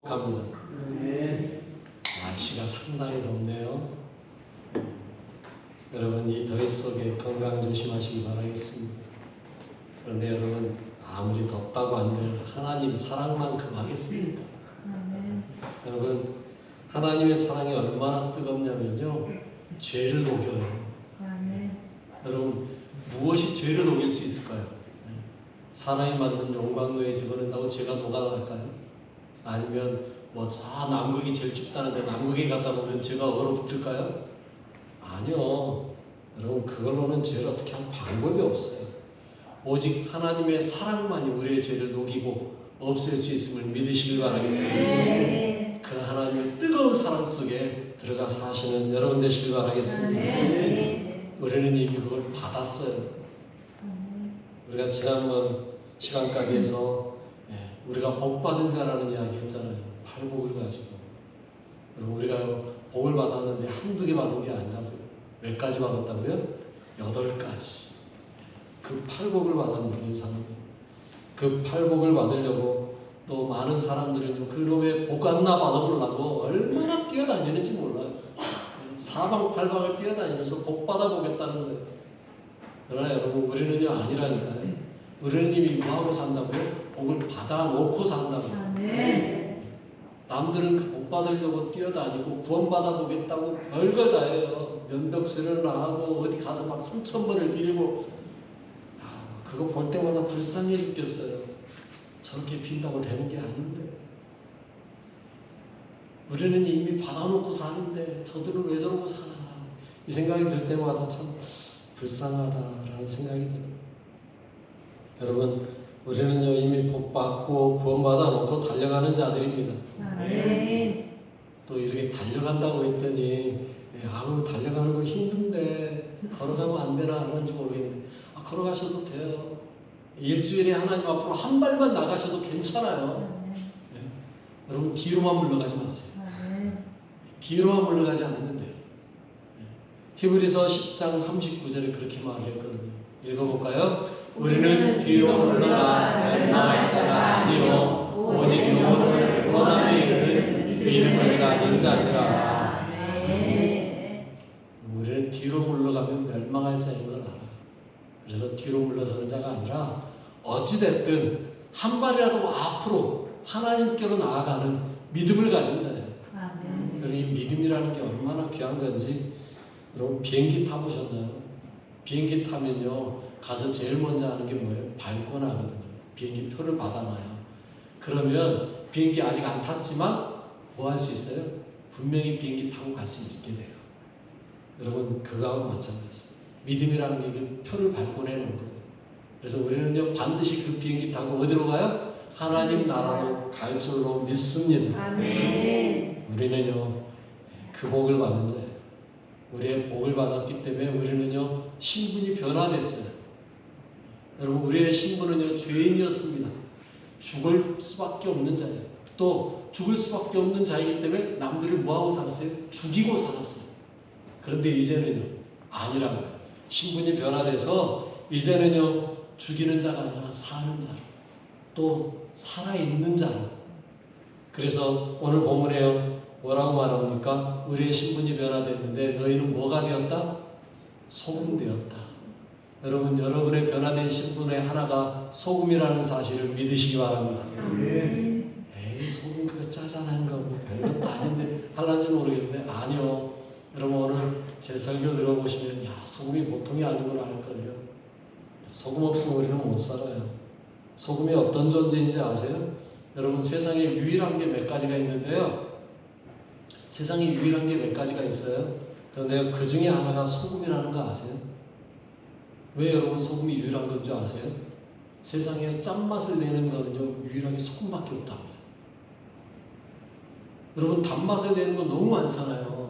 갑니다. 날씨가 상당히 덥네요. 여러분 이 더위 속에 건강 조심하시기 바라겠습니다. 그런데 여러분 아무리 덥다고 한들 하나님 사랑만큼 하겠습니까? 여러분 하나님의 사랑이 얼마나 뜨겁냐면요, 죄를 녹여요. 여러분 무엇이 죄를 녹일 수 있을까요? 사람이 만든 용광로에 집어넣는다고 죄가 녹아날까요? 아니면 뭐 저 남극이 제일 춥다는데 남극에 갖다 놓으면 죄가 얼어붙을까요? 아니요. 여러분 그걸로는 죄를 어떻게 할 방법이 없어요. 오직 하나님의 사랑만이 우리의 죄를 녹이고 없앨 수 있음을 믿으시길 바라겠습니다. 그 하나님의 뜨거운 사랑 속에 들어가 사시는 여러분 되시길 바라겠습니다. 우리는 이미 그걸 받았어요. 우리가 지난번 시간까지 해서 우리가 복받은 자라는 이야기 했잖아요. 팔복을 가지고. 우리가 복을 받았는데 한두 개 받은 게 아니라고요. 몇 가지 받았다고요? 8가지. 그 팔복을 받았는 사람이. 그 팔복을 받으려고 또 많은 사람들은 그놈의 복 안나 받아보려고 얼마나 뛰어다니는지 몰라요. 사방팔방을 뛰어다니면서 복 받아보겠다는 거예요. 그러나 여러분 우리는요 아니라니까요. 우리는 이미 뭐하고 산다고요? 복을 받아놓고 산다고요. 남들은 그 복 받으려고 뛰어다니고 구원받아 보겠다고 별걸 다 해요. 면벽 수련을 하고 어디 가서 막 3,000번을 빌고, 그거 볼 때마다 불쌍해 죽겠어요. 저렇게 빈다고 되는 게 아닌데. 우리는 이미 받아놓고 사는데 저들은 왜 저러고 사나, 이 생각이 들 때마다 참 불쌍하다라는 생각이 들어요. 여러분 우리는요 이미 복받고 구원받아 놓고 달려가는 자들입니다. 또 이렇게 달려간다고 했더니 아우 달려가는 거 힘든데 걸어가면 안 되나 하는지 모르겠는데, 걸어가셔도 돼요. 일주일에 하나님 앞으로 한 발만 나가셔도 괜찮아요. 여러분 뒤로만 물러가지 마세요. 뒤로만 물러가지 않으면 돼요. 히브리서 10장 39절에 그렇게 말을 했거든요. 읽어볼까요? 우리는 뒤로 물러가 멸망할 자가 아니요 오직 영혼을 구원함에 이르는 믿음을 가진 자니라. 우리는 뒤로 물러가면 멸망할 자인 걸 알아. 그래서 뒤로 물러서는 자가 아니라 어찌됐든 한 발이라도 앞으로 하나님께로 나아가는 믿음을 가진 자예요. 그러니 믿음이라는 게 얼마나 귀한 건지. 여러분 비행기 타보셨나요? 비행기 타면요 가서 제일 먼저 하는 게 뭐예요? 밟고 나거든요. 비행기 표를 받아놔요. 그러면 비행기 아직 안 탔지만 뭐 할 수 있어요? 분명히 비행기 타고 갈 수 있게 돼요. 여러분 그거하고 마찬가지죠. 믿음이라는 게 그 표를 밟고 내는 거예요. 그래서 우리는요 반드시 그 비행기 타고 어디로 가요? 하나님 나라로 갈 줄로 믿습니다. 우리는요 그 복을 받은 자예요. 우리의 복을 받았기 때문에 우리는요 신분이 변화됐어요. 여러분 우리의 신분은요 죄인이었습니다. 죽을 수밖에 없는 자예요. 또 죽을 수밖에 없는 자이기 때문에 남들을 뭐하고 살았어요? 죽이고 살았어요. 그런데 이제는요 아니라고요. 신분이 변화돼서 이제는요 죽이는 자가 아니라 사는 자로, 또 살아있는 자로. 그래서 오늘 본문에요 뭐라고 말합니까? 우리의 신분이 변화됐는데 너희는 뭐가 되었다? 소금 되었다. 여러분 여러분의 변화된 신분의 하나가 소금이라는 사실을 믿으시기 바랍니다. 에이 소금 그거 짜잔한 거고 별것도 아닌데 할란지 모르겠는데, 아니요. 여러분 오늘 제 설교 들어보시면 야 소금이 보통이 아니구나 할걸요. 소금 없으면 우리는 못 살아요. 소금이 어떤 존재인지 아세요? 여러분 세상에 유일한 게 몇 가지가 있는데요, 세상에 유일한 게 몇 가지가 있어요. 그런데 그 중에 하나가 소금이라는 거 아세요? 왜 여러분 소금이 유일한 건 줄 아세요? 세상에 짠맛을 내는 거는요 유일하게 소금밖에 없답니다. 여러분 단맛을 내는 건 너무 많잖아요.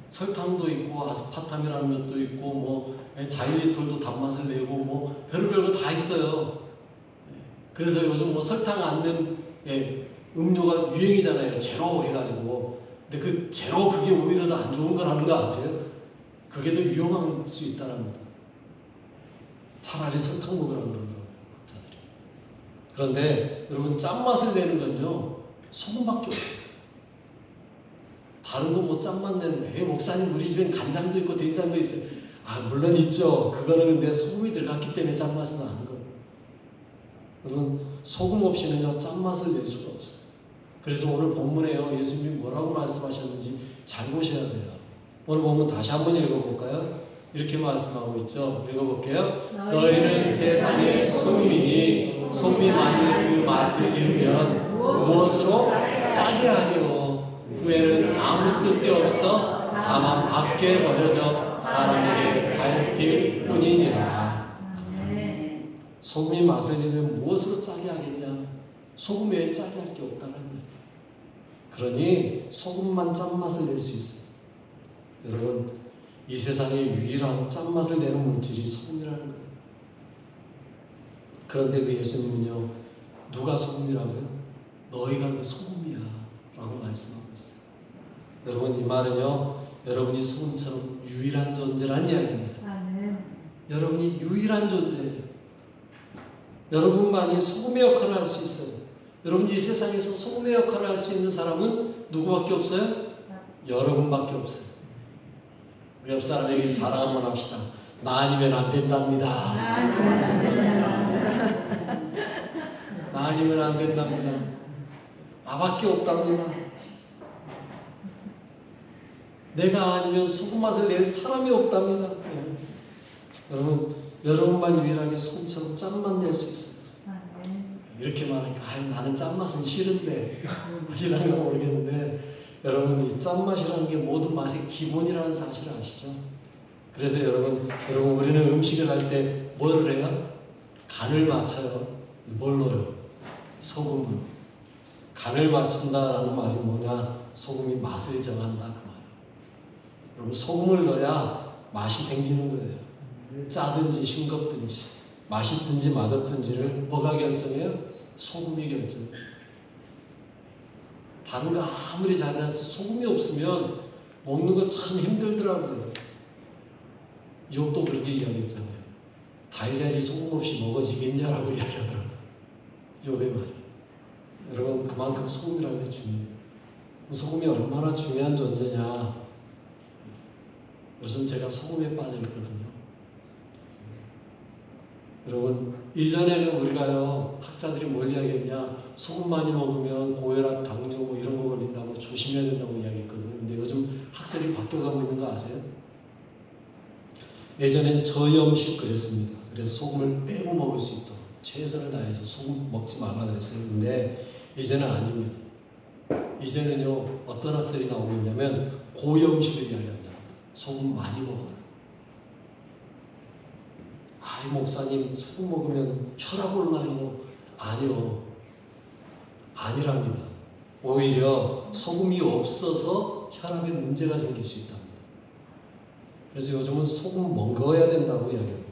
설탕도 있고 아스파탐이라는 것도 있고 뭐 자일리톨도 단맛을 내고 뭐 별의별 거 다 있어요. 그래서 요즘 뭐 설탕 안 넣은 음료가 유행이잖아요. 제로 해가지고. 근데 그 제로 그게 오히려 더 안 좋은 거라는 거 아세요? 그게 더 위험할 수 있다랍니다. 차라리 설탕 먹으라고 그러더라고요, 학자들이. 그런데 여러분 짠맛을 내는 건요 소금밖에 없어요. 다른 거 뭐 짠맛 내는 거예요. 목사님 우리 집엔 간장도 있고 된장도 있어요. 물론 있죠. 그거는 근데 소금이 들어갔기 때문에 짠맛이 나는 거예요. 여러분 소금 없이는요 짠맛을 낼 수가 없어요. 그래서 오늘 본문에요 예수님이 뭐라고 말씀하셨는지 잘 보셔야 돼요. 오늘 본문 다시 한번 읽어볼까요? 이렇게 말씀하고 있죠. 읽어볼게요. 너희는 세상의 소금이니 소금이 만일 그 맛을 잃으면 무엇으로 짜게 하리요. 후에는 아무 쓸데없어 다만 밖에 버려져 사람에게 밟힐 뿐이니라. 소금이 맛을 잃으면 무엇으로 짜게 하겠냐? 소금 외에 짜게 할 게 없다는 거예요. 그러니 소금만 짠맛을 낼 수 있어요. 여러분 이 세상에 유일한 짠맛을 내는 물질이 소금이라는 거예요. 그런데 그 예수님은요 누가 소금이라고요? 너희가 그 소금이야 라고 말씀하고 있어요. 여러분 이 말은요 여러분이 소금처럼 유일한 존재란 이야기입니다. 여러분이 유일한 존재예요. 여러분만이 소금의 역할을 할 수 있어요. 여러분 이 세상에서 소금의 역할을 할 수 있는 사람은 누구밖에 없어요? 여러분밖에 없어요. 우리 옆 사람에게 자랑 한번 합시다. 나 아니면 안 된답니다. 나 아니면 안 된답니다. 나밖에 없답니다. 내가 아니면 소금 맛을 낼 사람이 없답니다. 여러분, 여러분만 유일하게 소금처럼 짠맛 낼 수 있어요. 이렇게 말하니까 나는 짠맛은 싫은데 맛이라는 건 모르겠는데 여러분 이 짠맛이라는 게 모든 맛의 기본이라는 사실을 아시죠? 그래서 여러분 우리는 음식을 할 때 뭐를 해요? 간을 맞춰요. 뭘로요? 소금으로. 간을 맞춘다라는 말이 뭐냐? 소금이 맛을 정한다 그 말. 여러분 소금을 넣어야 맛이 생기는 거예요. 짜든지 싱겁든지 맛있든지 맛없든지를 뭐가 결정해요? 소금이 결정해요. 다른 거 아무리 잘해서 소금이 없으면 먹는 거 참 힘들더라고요. 욥도 그렇게 이야기했잖아요. 달걀이 소금 없이 먹어지겠냐라고 이야기하더라고요. 욥의 말이. 여러분 그만큼 소금이라는 게 중요해요. 소금이 얼마나 중요한 존재냐. 요즘 제가 소금에 빠져 있거든요. 여러분 이전에는 우리가요 학자들이 뭘 이야기했냐 소금 많이 먹으면 고혈압, 당뇨 뭐 이런 거 걸린다고 조심해야 된다고 이야기했거든요. 근데 요즘 학설이 바뀌어가고 있는 거 아세요? 예전엔 저염식 그랬습니다. 그래서 소금을 빼고 먹을 수 있도록 최선을 다해서 소금 먹지 말라 그랬어요. 근데 이제는 아닙니다. 이제는요 어떤 학설이 나오고 있냐면 고염식을 이야기합니다. 소금 많이 먹어라. 목사님 소금 먹으면 혈압 올라요. 아니요. 아니랍니다. 오히려 소금이 없어서 혈압에 문제가 생길 수 있답니다. 그래서 요즘은 소금 먹어야 된다고 이야기합니다.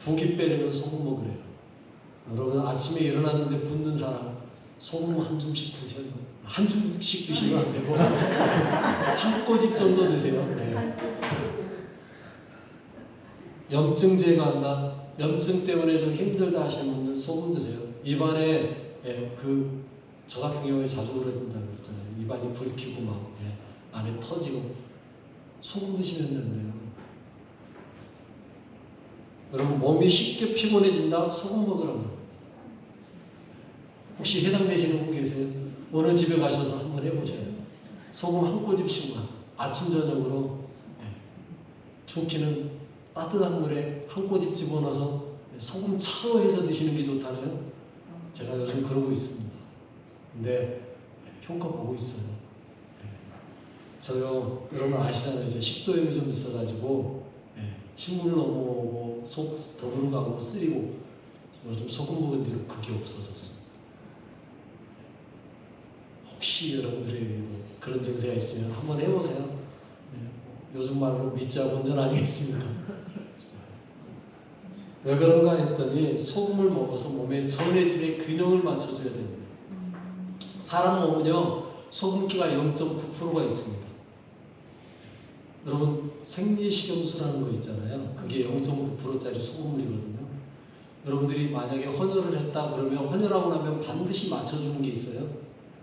붓기 빼려면 소금 먹으래요. 여러분 아침에 일어났는데 붓는 사람 소금 한 줌씩 드셔요. 한 줌씩 드시면 안 되고 한 꼬집 정도 드세요. 네. 염증 제거한다. 염증 때문에 좀 힘들다 하시는 분들 소금 드세요. 입안에 저 같은 경우에 자주 그런다고 그랬잖아요. 입안이 불피고 막 안에 터지고 소금 드시면 된대요. 여러분 몸이 쉽게 피곤해진다. 소금 먹으라고 합니다. 혹시 해당되시는 분 계세요? 오늘 집에 가셔서 한번 해보셔요. 소금 한 꼬집씩만 아침 저녁으로 좋기는 따뜻한 물에 한 꼬집 집어넣어서 소금 차로 해서 드시는 게 좋다네요. 제가 요즘 그러고 있습니다. 근데 효과 보고 있어요. 저요 여러분 아시잖아요. 저 식도염이 좀 있어가지고 식물 넘어오고 속 더부르 가고 쓰리고 요즘 소금 먹은 뒤로 그게 없어졌어요. 혹시 여러분들에게도 그런 증세가 있으면 한번 해보세요. 요즘 말로 믿자 본전 아니겠습니까? 왜 그런가 했더니 소금을 먹어서 몸의 전해질의 균형을 맞춰줘야 됩니다. 사람 몸은요 소금기가 0.9%가 있습니다. 여러분 생리식염수라는 거 있잖아요. 그게 0.9%짜리 소금물이거든요. 여러분들이 만약에 헌혈을 했다 그러면 헌혈하고 나면 반드시 맞춰주는 게 있어요.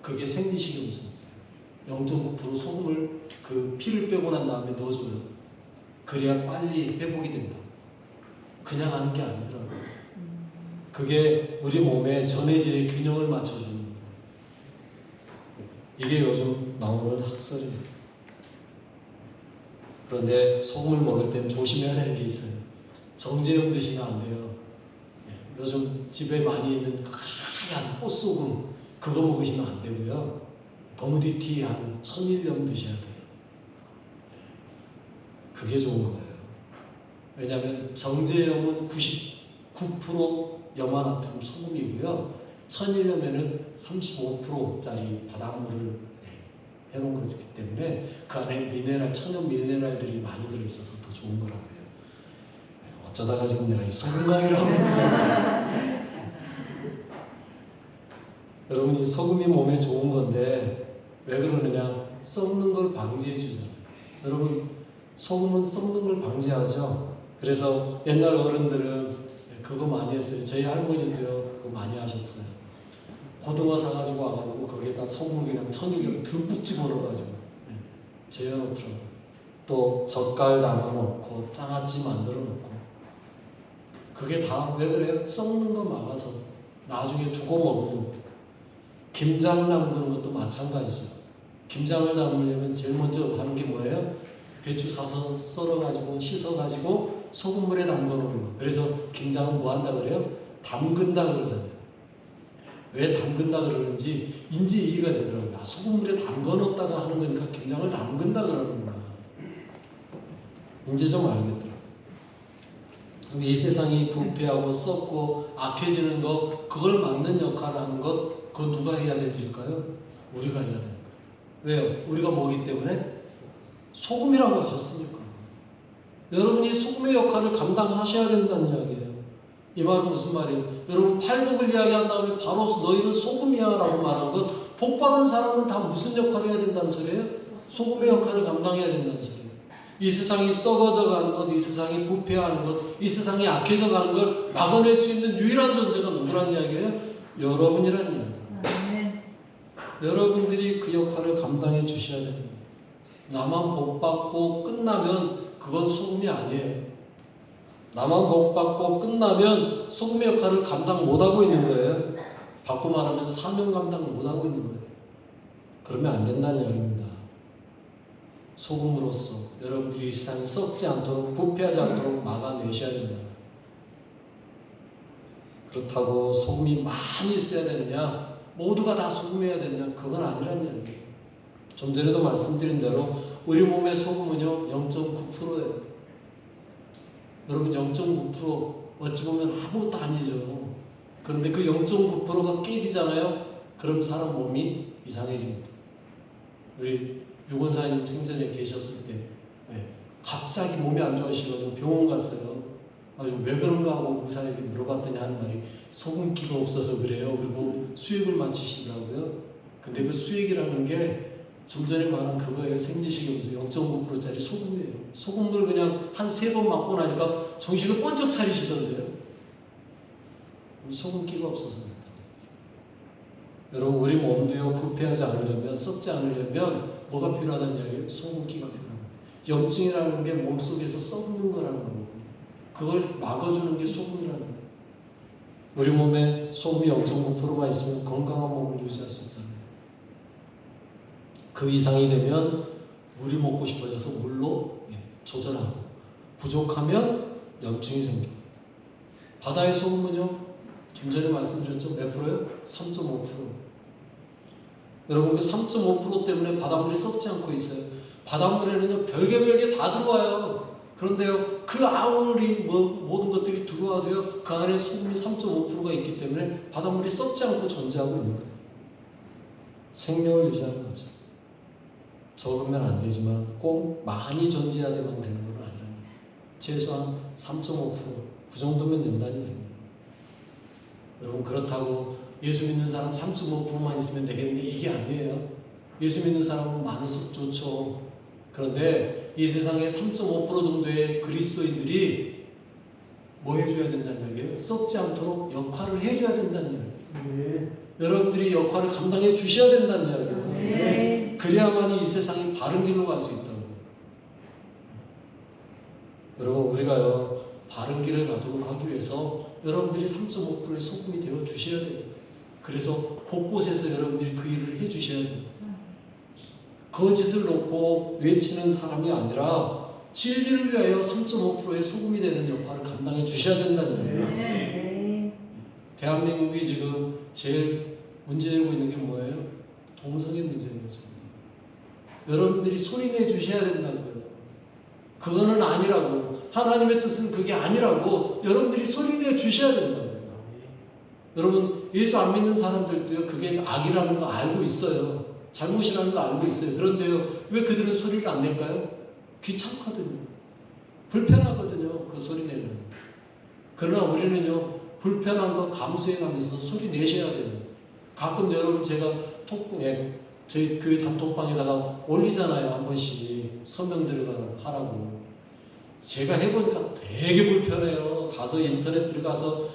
그게 생리식염수입니다. 0.9% 소금을 그 피를 빼고 난 다음에 넣어줘요. 그래야 빨리 회복이 된다. 그냥 하는 게 아니더라고요. 그게 우리 몸의 전해질의 균형을 맞춰주는 거예요. 이게 요즘 나오는 학설입니다. 그런데 소금을 먹을 땐 조심해야 되는 게 있어요. 정제염 드시면 안 돼요. 요즘 집에 많이 있는 하얀 꽃소금 그거 먹으시면 안 되고요. 거무디티한 천일염 드셔야 돼요. 그게 좋은 거예요. 왜냐하면 정제염은 99% 염화나트륨 소금이고요. 천일염에는 35%짜리 바닷물을 해놓은 거기 때문에 그 안에 미네랄, 천연 미네랄들이 많이 들어있어서 더 좋은 거라고 해요. 어쩌다가 지금 내가 이 소금 강의를 하고 있는지. 여러분, 이 소금이 몸에 좋은 건데 왜 그러느냐? 썩는 걸 방지해 주잖아요. 여러분, 소금은 썩는 걸 방지하죠. 그래서 옛날 어른들은 그거 많이 했어요. 저희 할머니도요 그거 많이 하셨어요. 고등어 사가지고 와가지고 거기에다 소금 그냥 천일염 듬뿍 집어넣어가지고 재워놓더라고요. 또 젓갈 담아놓고 장아찌 만들어놓고 그게 다 왜 그래요? 썩는 거 막아서 나중에 두고 먹으려고. 김장 담그는 것도 마찬가지죠. 김장을 담으려면 제일 먼저 하는 게 뭐예요? 배추 사서 썰어가지고 씻어가지고 소금물에 담궈놓는 거. 그래서 김장은 뭐 한다 그래요? 담근다 그러잖아요. 왜 담근다 그러는지 이제 이해가 되더라고요. 아, 소금물에 담궈놓다가 하는 거니까 김장을 담근다 그러는구나. 이제 좀 알겠더라고요. 그럼 이 세상이 부패하고 썩고 악해지는 거, 그걸 막는 역할을 하는 것, 그거 누가 해야 될 일일까요? 우리가 해야 되는 거예요. 왜요? 우리가 뭐기 때문에? 소금이라고 하셨으니까. 여러분이 소금의 역할을 감당하셔야 된다는 이야기예요. 이 말은 무슨 말이에요? 여러분, 팔복을 이야기한 다음에 바로 너희는 소금이야 라고 말한 것, 복받은 사람은 다 무슨 역할을 해야 된다는 소리예요? 소금의 역할을 감당해야 된다는 소리예요. 이 세상이 썩어져 가는 것, 이 세상이 부패하는 것, 이 세상이 악해져 가는 걸 막아낼 수 있는 유일한 존재가 누구란 이야기예요? 여러분이란 이야기예요. 여러분들이 그 역할을 감당해 주셔야 됩니다. 나만 복받고 끝나면 그건 소금이 아니에요. 나만 복받고 끝나면 소금의 역할을 감당 못하고 있는 거예요. 바꿔 말하면 사명 감당 못하고 있는 거예요. 그러면 안 된다는 이야기입니다. 소금으로서 여러분들이 이 세상이 썩지 않도록, 부패하지 않도록 막아내셔야 된다. 그렇다고 소금이 많이 있어야 되느냐? 모두가 다 소금해야 되느냐? 그건 아니라는 이야기예요. 좀 전에도 말씀드린 대로 우리 몸의 소금은요 0.9%예요. 여러분, 0.9% 어찌 보면 아무것도 아니죠. 그런데 그 0.9%가 깨지잖아요. 그럼 사람 몸이 이상해집니다. 우리 유권사님 생전에 계셨을 때 갑자기 몸이 안 좋아지셔가지고 병원 갔어요. 왜 그런가 하고 의사에게 물어봤더니 하는 말이 소금기가 없어서 그래요. 그리고 수액을 마치시더라고요. 근데 그 수액이라는 게 좀 전에 말한 그거예요. 생리식염수 0.9%짜리 소금이에요. 소금을 그냥 한 3번 맞고 나니까 정신을 번쩍 차리시던데요. 소금기가 없어서입니다. 여러분, 우리 몸도요 부패하지 않으려면, 썩지 않으려면 뭐가 필요하다는 이야기예요? 소금기가 필요합니다. 염증이라는 게 몸속에서 썩는 거라는 거거든요. 그걸 막아주는 게 소금이라는 거예요. 우리 몸에 소금이 0.9%가 있으면 건강한 몸을 유지할 수 있잖아요. 그 이상이 되면 물이 먹고 싶어져서 물로 조절하고, 부족하면 염증이 생겨요. 바다의 소금은요, 좀 전에 말씀드렸죠? 몇 프로요? 3.5%. 여러분, 그 3.5% 때문에 바닷물이 썩지 않고 있어요. 바닷물에는요 별게 다 들어와요. 그런데요, 그 아무리 모든 것들이 들어와도요 그 안에 소금이 3.5%가 있기 때문에 바닷물이 썩지 않고 존재하고 있는 거예요. 생명을 유지하는 거죠. 적으면 안 되지만 꼭 많이 존재해야 되는 건 아니라는 거예요. 최소한 3.5%, 그 정도면 된다는 얘기입니다. 여러분, 그렇다고 예수 믿는 사람 3.5%만 있으면 되겠는데 이게 아니에요. 예수 믿는 사람은 많을수록 좋죠. 그런데 이 세상에 3.5% 정도의 그리스도인들이 뭐 해줘야 된다는 얘기예요? 썩지 않도록 역할을 해줘야 된다는 얘기예요. 여러분들이 역할을 감당해 주셔야 된다는 이야기예요. 그래야만이 이 세상이 바른 길로 갈 수 있다고. 여러분, 우리가요 바른 길을 가도록 하기 위해서 여러분들이 3.5%의 소금이 되어 주셔야 돼요. 그래서 곳곳에서 여러분들이 그 일을 해 주셔야 돼요. 거짓을 놓고 외치는 사람이 아니라 진리를 위하여 3.5%의 소금이 되는 역할을 감당해 주셔야 된다는 거예요. 대한민국이 지금 제일 문제되고 있는 게 뭐예요? 동성애 문제인 거죠. 여러분들이 소리내 주셔야 된다고요. 그거는 아니라고. 하나님의 뜻은 그게 아니라고 여러분들이 소리내 주셔야 된다고요. 여러분, 예수 안 믿는 사람들도요 그게 악이라는 거 알고 있어요. 잘못이라는 거 알고 있어요. 그런데요 왜 그들은 소리를 안 낼까요? 귀찮거든요. 불편하거든요. 그 소리 내는. 그러나 우리는요 불편한 거 감수해가면서 소리 내셔야 돼요. 가끔 여러분 제가 톡방에 저희 교회 단톡방에다가 올리잖아요. 한 번씩 서명 들어가라고. 제가 해보니까 되게 불편해요. 가서 인터넷 들어가서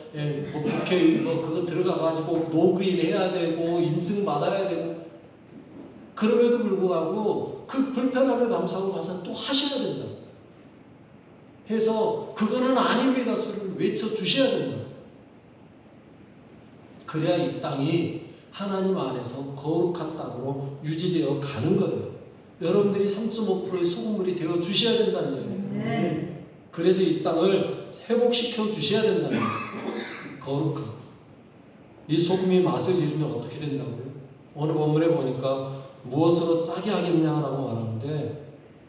뭐 국회 뭐 그거 들어가가지고 로그인 해야 되고 인증 받아야 되고 그럼에도 불구하고 그 불편함을 감수하고 가서 또 하셔야 된다. 해서 그거는 아닙니다 소리를 외쳐주셔야 된다. 그래야 이 땅이 하나님 안에서 거룩한 땅으로 유지되어 가는 거예요. 여러분들이 3.5%의 소금물이 되어 주셔야 된다는 거예요. 그래서 이 땅을 회복시켜 주셔야 된다는 거예요. 거룩한. 이 소금이 맛을 잃으면 어떻게 된다고요? 오늘 본문에 보니까 무엇으로 짜게 하겠냐라고 말하는데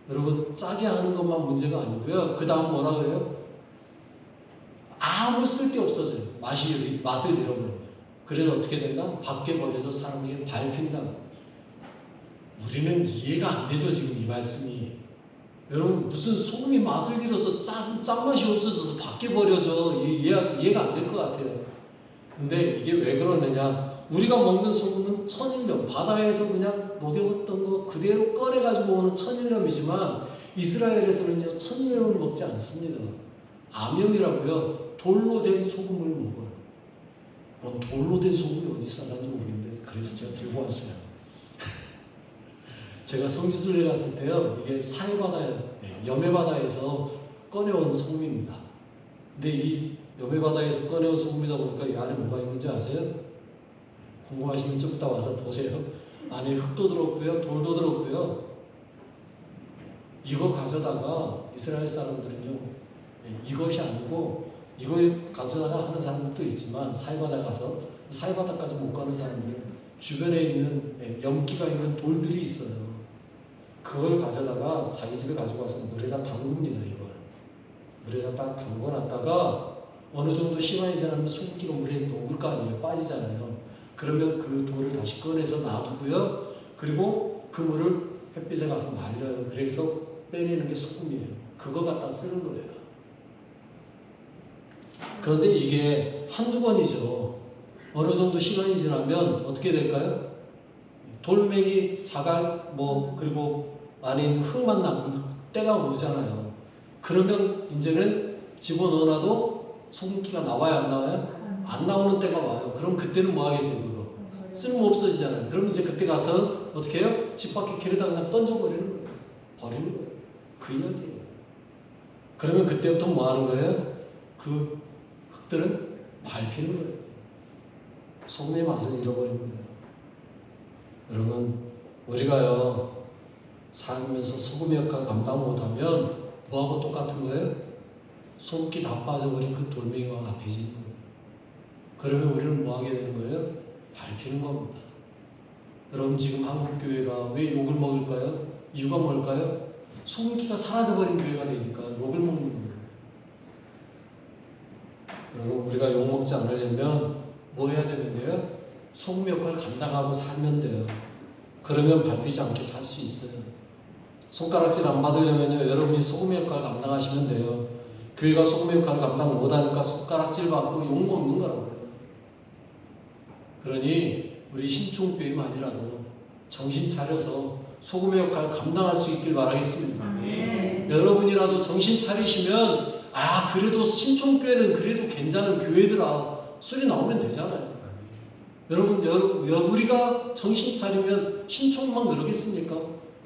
여러분 짜게 하는 것만 문제가 아니고요. 그 다음 뭐라 그래요? 아무 쓸데 없어져요. 맛을 잃어버려요. 그래서 어떻게 된다? 밖에 버려져 사람에게 밟힌다. 우리는 이해가 안 되죠 지금 이 말씀이. 여러분 무슨 소금이 맛을 잃어서 짠맛이 없어져서 밖에 버려져. 이해가 안 될 것 같아요. 근데 이게 왜 그러느냐? 우리가 먹는 소금은 천일염, 바다에서 그냥 녹여왔던 거 그대로 꺼내가지고 오는 천일염이지만 이스라엘에서는요 천일염을 먹지 않습니다. 암염이라고요. 돌로 된 소금을 먹어요. 뭔 돌로 된 소금이 어디 싸는지 모르겠는데 그래서 제가 들고 왔어요. 제가 성지순례 갔을 때요 이게 사해바다에 염해바다에서 꺼내온 소금입니다. 근데 이 염해바다에서 꺼내온 소금이다 보니까 이 안에 뭐가 있는지 아세요? 궁금하시면 좀 이따 와서 보세요. 안에 흙도 들었고요, 돌도 들었고요. 이거 가져다가 이스라엘 사람들은요, 이것이 아니고 이거 가져다가 하는 사람들도 있지만 사해바다 가서 사해바다까지 못 가는 사람들은 주변에 있는 염기가 있는 돌들이 있어요. 그걸 가져다가 자기 집에 가지고 와서 물에다 담굽니다. 이걸 물에다 딱 담궈놨다가 어느 정도 시간이 지나면 소금기가 물에 녹을 거 아니에요. 빠지잖아요. 그러면 그 돌을 다시 꺼내서 놔두고요. 그리고 그 물을 햇빛에 가서 말려요. 그래서 빼내는 게 소금이에요. 그거 갖다 쓰는 거예요. 그런데 이게 한두 번이죠. 어느 정도 시간이 지나면 어떻게 될까요? 돌멩이, 자갈, 그리고 안에 있는 흙만 남을 때가 오잖아요. 그러면 이제는 집어넣어놔도 소금기가 나와요, 안 나와요? 안 나오는 때가 와요. 그럼 그때는 뭐 하겠어요, 그거? 쓸모 없어지잖아요. 그럼 이제 그때 가서 어떻게 해요? 집 밖에 길에다 그냥 던져버리는 거예요. 버리는 거예요. 그 이야기예요. 그러면 그때부터 뭐 하는 거예요? 그 흙들은 밟히는 거예요. 소금의 맛을 잃어버린 거예요. 여러분, 우리가요, 살면서 소금의 역할 감당 못하면 뭐하고 똑같은 거예요? 소금기 다 빠져버린 그 돌멩이와 같아지는 거예요. 그러면 우리는 뭐 하게 되는 거예요? 밟히는 겁니다. 여러분 지금 한국교회가 왜 욕을 먹을까요? 이유가 뭘까요? 소금기가 사라져버린 교회가 되니까 욕을 먹는 거예요. 여러분 우리가 욕 먹지 않으려면 뭐 해야 되는데요? 소금 역할을 감당하고 살면 돼요. 그러면 밟히지 않게 살 수 있어요. 손가락질 안 받으려면요 여러분이 소금 역할을 감당하시면 돼요. 교회가 소금 역할을 감당 못하니까 손가락질 받고 욕 먹는 거라고요. 그러니 우리 신촌교회만이라도 정신 차려서 소금의 역할을 감당할 수 있길 바라겠습니다. 여러분이라도 정신 차리시면 그래도 신촌교회는 그래도 괜찮은 교회더라 소리 나오면 되잖아요. 여러분, 우리가 정신 차리면 신촌만 그러겠습니까?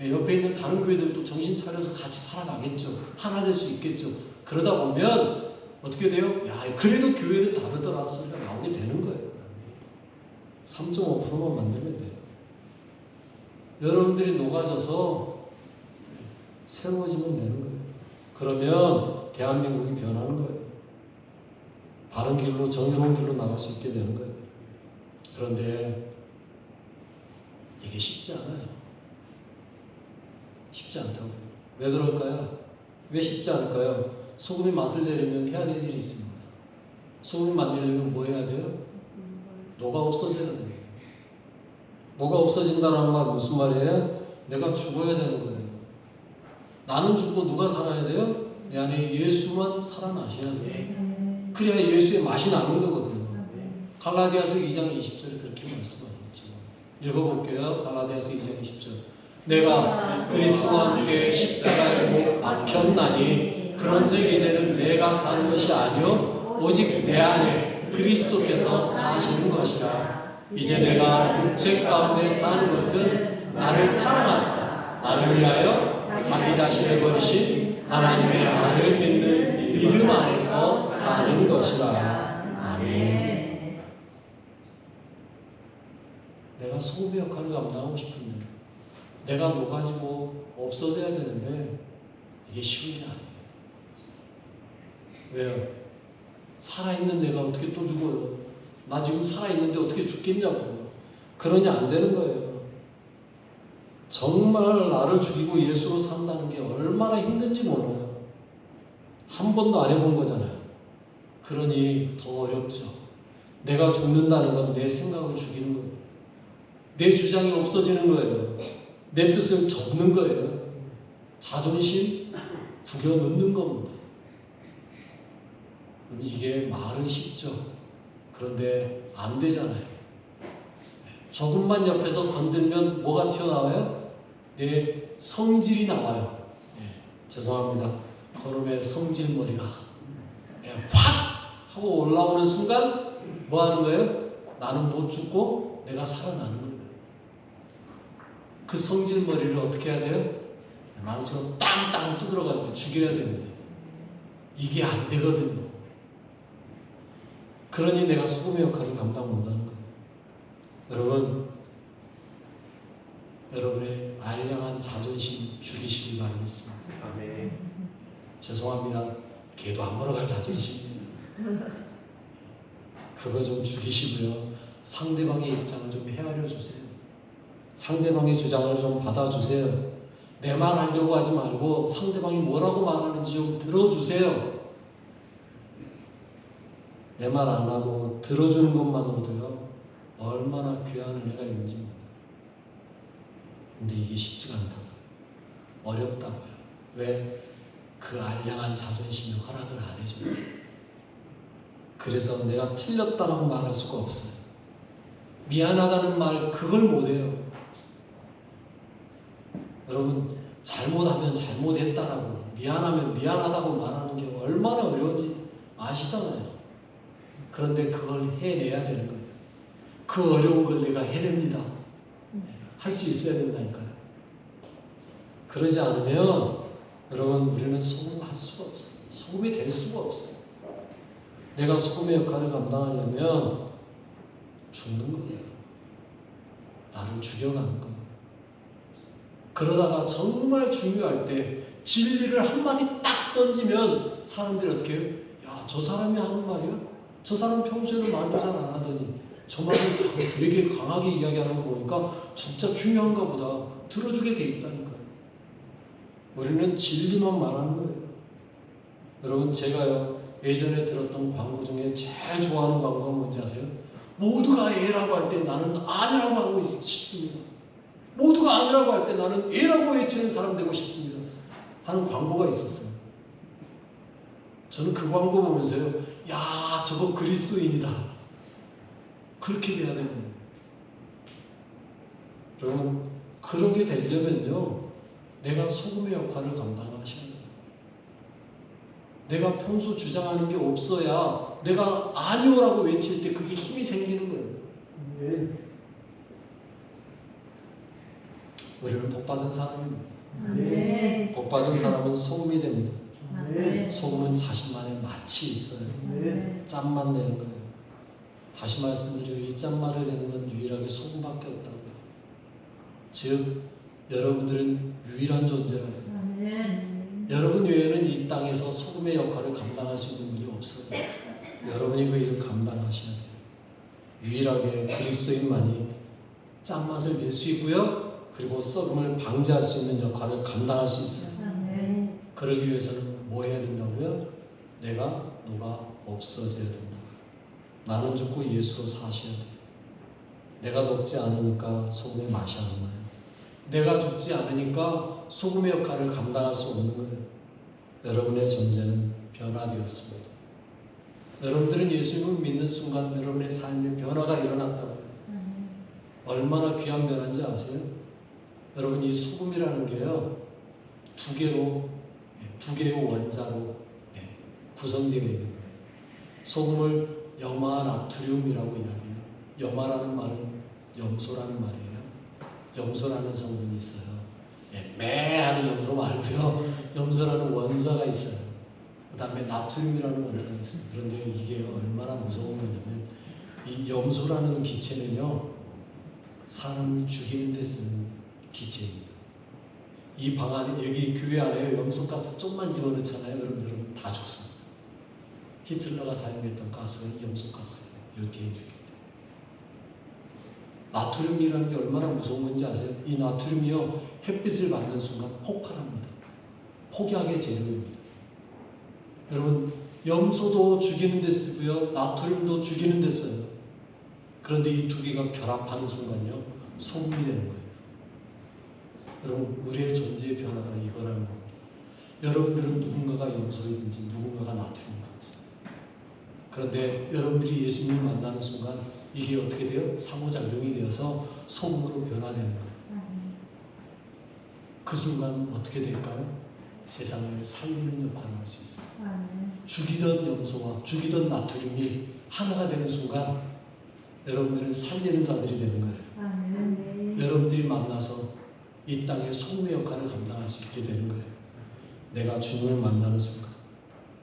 옆에 있는 다른 교회들도 정신 차려서 같이 살아가겠죠. 하나 될 수 있겠죠. 그러다 보면 어떻게 돼요? 야, 그래도 교회는 다르더라 소리가 나오게 되는 거예요. 3.5%만 만들면 돼요. 여러분들이 녹아져서 새로워지면 되는 거예요. 그러면 대한민국이 변하는 거예요. 바른 길로, 정의로운 길로 나갈 수 있게 되는 거예요. 그런데 이게 쉽지 않아요. 쉽지 않다고요. 왜 그럴까요? 왜 쉽지 않을까요? 소금이 맛을 내려면 해야 될 일이 있습니다. 소금이 만들려면 뭐 해야 돼요? 녹아 없어져야 돼요. 녹아 없어진다는 말 무슨 말이에요? 내가 죽어야 되는 거예요. 나는 죽고 누가 살아야 돼요? 내 안에 예수만 살아나셔야 돼요. 그래야 예수의 맛이 나는 거거든요. 갈라디아서 2장 20절에 그렇게 말씀하셨죠. 읽어볼게요. 갈라디아서 2장 20절. 내가 그리스도와 함께 십자가에 못 박혔나니 그런즉 이제는 내가 사는 것이 아니요 오직 내 안에 그리스도께서 사시는 것이라. 이제 내가 육체 가운데 사는 것은 나를 사랑하사 나를 위하여 자기 자신을 버리신 하나님의 아들을 믿는 믿음 안에서 사는 것이라. 아멘. 내가 소금의 역할을 감당하고 싶은데 내가 녹아지고 없어져야 되는데 이게 쉬운 게 아니에요. 왜요? 살아있는 내가 어떻게 또 죽어요? 나 지금 살아있는데 어떻게 죽겠냐고요. 그러니 안 되는 거예요. 정말 나를 죽이고 예수로 산다는 게 얼마나 힘든지 몰라요. 한 번도 안 해본 거잖아요. 그러니 더 어렵죠. 내가 죽는다는 건 내 생각을 죽이는 거예요. 내 주장이 없어지는 거예요. 내 뜻을 접는 거예요. 자존심 구겨 넣는 겁니다. 이게 말은 쉽죠. 그런데 안 되잖아요. 조금만 옆에서 건들면 뭐가 튀어나와요? 내 성질이 나와요. 죄송합니다. 그놈의 성질머리가 확 하고 올라오는 순간 뭐 하는 거예요? 나는 못 죽고 내가 살아나는 거예요. 그 성질머리를 어떻게 해야 돼요? 마음처럼 땅땅 두드려가지고 죽여야 되는데 이게 안 되거든요. 그러니 내가 소금의 역할을 감당 못하는 거예요. 여러분, 여러분의 알량한 자존심 죽이시길 바라겠습니다. 아멘. 죄송합니다. 개도 안 물어갈 자존심이에요. 그거 좀 죽이시고요. 상대방의 입장을 좀 헤아려 주세요. 상대방의 주장을 좀 받아주세요. 내 말 하려고 하지 말고 상대방이 뭐라고 말하는지 좀 들어주세요. 내 말 안 하고 들어주는 것만으로도요 얼마나 귀한 은혜가 있는지 몰라요. 근데 이게 쉽지가 않다고, 어렵다고요. 왜? 그 알량한 자존심이 허락을 안 해줘요. 그래서 내가 틀렸다라고 말할 수가 없어요. 미안하다는 말 그걸 못해요. 여러분, 잘못하면 잘못했다라고, 미안하면 미안하다고 말하는 게 얼마나 어려운지 아시잖아요. 그런데 그걸 해내야 되는 거예요. 그 어려운 걸 내가 해냅니다. 할 수 있어야 된다니까요. 그러지 않으면 여러분, 우리는 소금할 수가 없어요. 소금이 될 수가 없어요. 내가 소금의 역할을 감당하려면 죽는 거예요. 나를 죽여가는 거예요. 그러다가 정말 중요할 때 진리를 한마디 딱 던지면 사람들이 어떻게 해요? 야, 저 사람이 하는 말이야? 저 사람 평소에는 말도 잘 안 하더니 저 말을 되게 강하게 이야기하는 거 보니까 진짜 중요한가 보다. 들어주게 돼 있다니까요. 우리는 진리만 말하는 거예요. 여러분, 제가요 예전에 들었던 광고 중에 제일 좋아하는 광고가 뭔지 아세요? 모두가 A라고 할 때 나는 아니라고 하고 싶습니다. 모두가 아니라고 할 때 나는 A라고 외치는 사람 되고 싶습니다 하는 광고가 있었어요. 저는 그 광고 보면서요, 야, 저거 그리스도인이다, 그렇게 돼야 되는데. 여러분, 그러게 되려면요 내가 소금의 역할을 감당하셔야 돼요. 내가 평소 주장하는 게 없어야 내가 아니오라고 외칠 때 그게 힘이 생기는 거예요. 우리는 복받은 사람입니다. 아멘. 복받은 사람은 소금이 됩니다. 아멘. 소금은 자신만의 맛이 있어요. 아멘. 짠맛 내는 거예요. 다시 말씀드리고 이 짠맛을 내는 건 유일하게 소금밖에 없다고요. 즉 여러분들은 유일한 존재라고요. 아멘. 여러분 외에는 이 땅에서 소금의 역할을 감당할 수 있는 분이 없어요. 여러분이 그 일을 감당하셔야 돼요. 유일하게 그리스도인만이 짠맛을 낼 수 있고요. 그리고 썩음을 방지할 수 있는 역할을 감당할 수 있어요. 아멘. 그러기 위해서는 뭐 해야 된다고요? 너가 없어져야 된다. 나는 죽고 예수로 사셔야 돼. 내가 녹지 않으니까 소금의 맛이 안 나요. 내가 죽지 않으니까 소금의 역할을 감당할 수 없는 거예요. 여러분의 존재는 변화되었습니다. 여러분들은 예수님을 믿는 순간 여러분의 삶에 변화가 일어났다고요. 얼마나 귀한 변화인지 아세요? 여러분 이 소금이라는 게요 두 개의 원자로 구성되어 있는 거예요. 소금을 염화 나트륨이라고 이야기해요. 염화라는 말은 염소라는 말이에요. 염소라는 성분이 있어요. 매하는 염소 말고요. 염소라는 원자가 있어요. 그 다음에 나트륨이라는 원자가 있어요. 그런데 이게 얼마나 무서운 거냐면 이 염소라는 기체는요 사람을 죽이는 데 쓰는 기체입니다. 이 방 안에 여기 교회 안에 염소가스 좀만 집어넣잖아요. 그럼 여러분 다 죽습니다. 히틀러가 사용했던 가스가 이 염소가스예요. 유태인 죽일 때. 나트륨이라는 게 얼마나 무서운 건지 아세요? 이 나트륨이요 햇빛을 받는 순간 폭발합니다. 폭약의 재료입니다. 여러분 염소도 죽이는 데 쓰고요 나트륨도 죽이는 데 써요. 그런데 이 두 개가 결합하는 순간요 소금이 되는 거예요. 여러분 우리의 존재의 변화가 이거라는 겁니다. 여러분들은 누군가가 염소이든지 누군가가 나트륨이든지 그런데 여러분들이 예수님을 만나는 순간 이게 어떻게 돼요? 상호작용이 되어서 소금으로 변화되는 거예요. 그 순간 어떻게 될까요? 세상을 살리는 역할을 할 수 있어요. 죽이던 염소와 죽이던 나트륨이 하나가 되는 순간 여러분들은 살리는 자들이 되는 거예요. 여러분들이 만나서 이 땅의 소금의 역할을 감당할 수 있게 되는 거예요. 내가 주님을 만나는 순간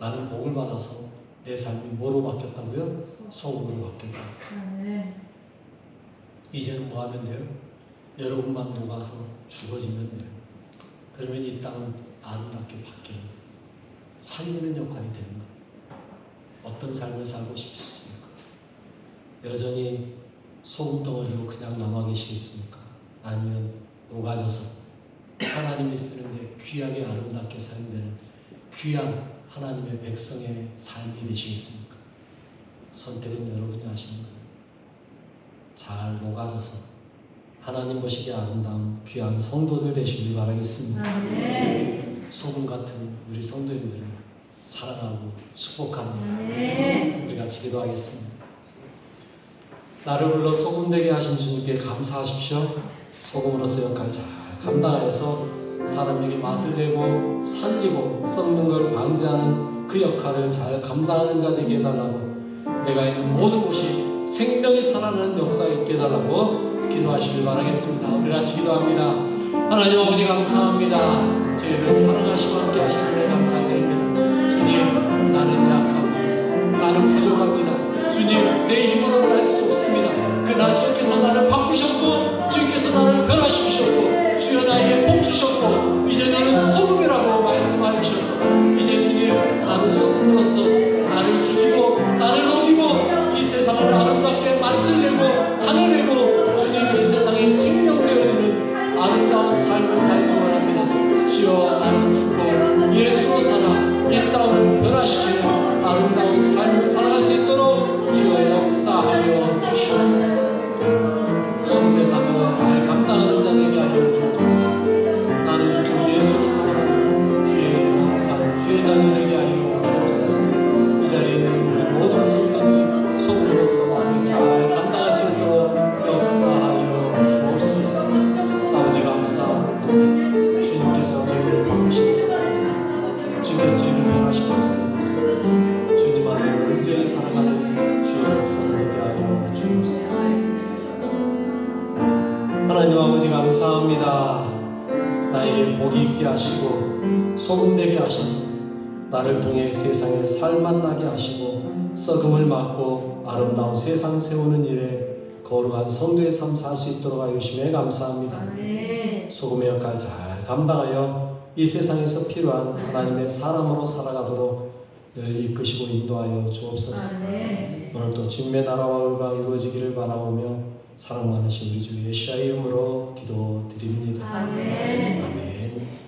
나는 복을 받아서 내 삶이 뭐로 바뀌었다고요? 소금으로 바뀌었다. 이제는 뭐 하면 돼요? 여러분만 녹아서 죽어지면 돼요. 그러면 이 땅은 아름답게 바뀌어요. 살리는 역할이 되는 거예요. 어떤 삶을 살고 싶으십니까? 여전히 소금덩어리로 그냥 남아 계시겠습니까? 아니면 녹아져서 하나님이 쓰는데 귀하게 아름답게 사용되는 귀한 하나님의 백성의 삶이 되시겠습니까? 선택은 여러분이 하시는 거예요. 잘 녹아져서 하나님 보시기에 아름다운 귀한 성도들 되시길 바라겠습니다. 소금 같은 우리 성도님들을 사랑하고 축복하는 우리 같이 기도하겠습니다. 나를 불러 소금 되게 하신 주님께 감사하십시오. 소금으로서 역할 잘 감당해서 사람에게 맛을 내고 살리고 썩는 걸 방지하는 그 역할을 잘 감당하는 자 되게 해달라고 내가 있는 모든 곳이 생명이 살아나는 역사에 있게 해달라고 기도하시길 바라겠습니다. 우리 같이 기도합니다. 하나님 아버지 감사합니다. 저희를 사랑하시고 함께 하시는 은혜 감사드립니다. 주님 나는 약하고 나는 부족합니다. 주님 내 힘으로는 할 수 없습니다. 그러나 주께서 나를 바꾸셨고 주께서 나를 변화시키셨고 주여 나에게 복 주셨고 이제 너는 소금이라고 말씀하셔서 이제 주님 나는 소금으로서 나를 죽이고 나를 녹이고 이 세상을 아름답게 만들려고 하늘 내고 주님 이 세상에 생명되어지는 아름다운 삶을 살기 원합니다. 주여 나는 죽고 예수로 살아 이 땅을 변화시키는 아름다운 삶을 살아갈 수 있도록 주여 역사하여 주시옵소서. 소금의 삶을 잘 감당하는 자 되게 하여 주옵소서. 나는 죽고 예수로 살아가는 주의 거룩한 주의 자녀 되게 하여 주옵소서. 이 자리에 있는 우리 모든 성도들이 소금으로서 맛을 잘 감당할 수 있도록 역사하여 주옵소서. 아버지 감사합니다. 주님께서 저희를 바꾸셨습니다. 주님께서 저희를 변화시켰습니다. 주님 안에 온전히 살아가는 주의 역사를 되게 하여 주옵소서. 하나님 아버지 감사합니다. 나에게 복이 있게 하시고 소금되게 하셔서 나를 통해 세상에 살맛나게 하시고 썩음을 막고 아름다운 세상 세우는 일에 거룩한 성도의 삶 살 수 있도록 하여 주심에 감사합니다. 아멘. 소금의 역할 잘 감당하여 이 세상에서 필요한 하나님의 사람으로 살아가도록 늘 이끄시고 인도하여 주옵소서. 아멘. 오늘도 주님의 나라와 의가 이루어지기를 바라오며 사랑 많으신 우리 주 예수의 이름으로 기도드립니다. 아멘. 아멘.